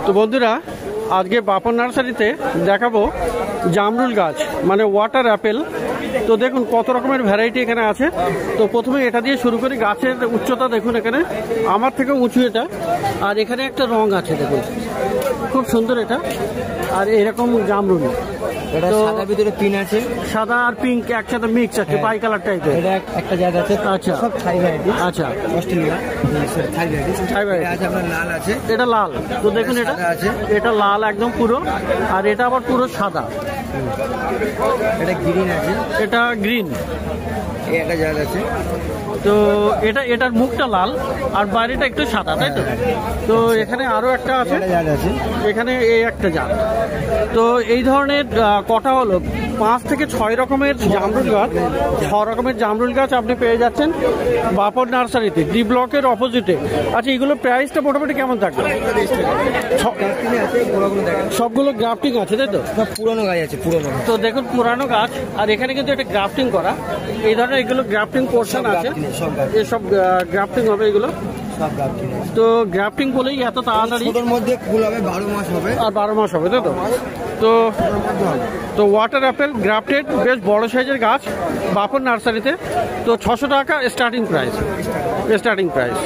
তো বন্ধুরা, আজকে বাপন নার্সারিতে দেখাবো জামরুল গাছ, মানে ওয়াটার অ্যাপেল। তো দেখুন কত রকমের ভ্যারাইটি এখানে আছে। তো প্রথমে এটা দিয়ে শুরু করি। গাছের উচ্চতা দেখুন, এখানে আমার থেকে উঁচু এটা। আর এখানে একটা রং আছে দেখুন, খুব সুন্দর এটা। আর এরকম জামরুল, সাদার ভিতরে পিন আছে, সাদা আর পিঙ্ক একসাথে মিক্স আছে, বাই কালার টাইপের। এটা একটা জাত আছে। আচ্ছা, সব থাই ভ্যারাইটি। আচ্ছা, অস্ট্রেলিয়া থাই ভ্যারাইটি। থাই ভ্যারাইটি আছে আপনার লাল আছে, এটা লাল। তো দেখুন এটা আছে, এটা লাল একদম পুরো। আর এটা আবার পুরো সাদা। এটা গ্রিন আছে, এটা গ্রিন। এই একটা জাত আছে। তো এটার মুখটা লাল আর বাইরেটা একটু সাদা, তাই তো? তো এখানে আরো একটা আছে, এখানে এই একটা জাত। তো এই ধরনের কটা হলো 5 থেকে 6 রকমের জামরুল গাছ, 6 রকমের জামরুল গাছ আপনি পেয়ে যাচ্ছেন বাপন নার্সারিতে, ডি ব্লকের অপোজিটে। আচ্ছা, এগুলোর প্রাইসটা মোটামুটি কেমন থাকবে? সবগুলো গ্রাফটিং আছে, তাই তো? পুরোনো গাছ আছে, পুরোনো। তো দেখুন পুরানো গাছ, আর এখানে কিন্তু এটা গ্রাফটিং করা। এই ধরনের এগুলো গ্রাফটিং পোর্শন আছে, এসব গ্রাফটিং হবে এগুলো। তো গ্রাফটিং বলেই এত তাড়াতাড়ি মধ্যে ফুল হবে, 12 মাস হবে। আর 12 মাস হবে, তাই তো? তো ওয়াটার অ্যাপেল গ্রাফটেড, বেশ বড় সাইজের গাছ বাপন নার্সারিতে। তো 600 টাকা স্টার্টিং প্রাইস।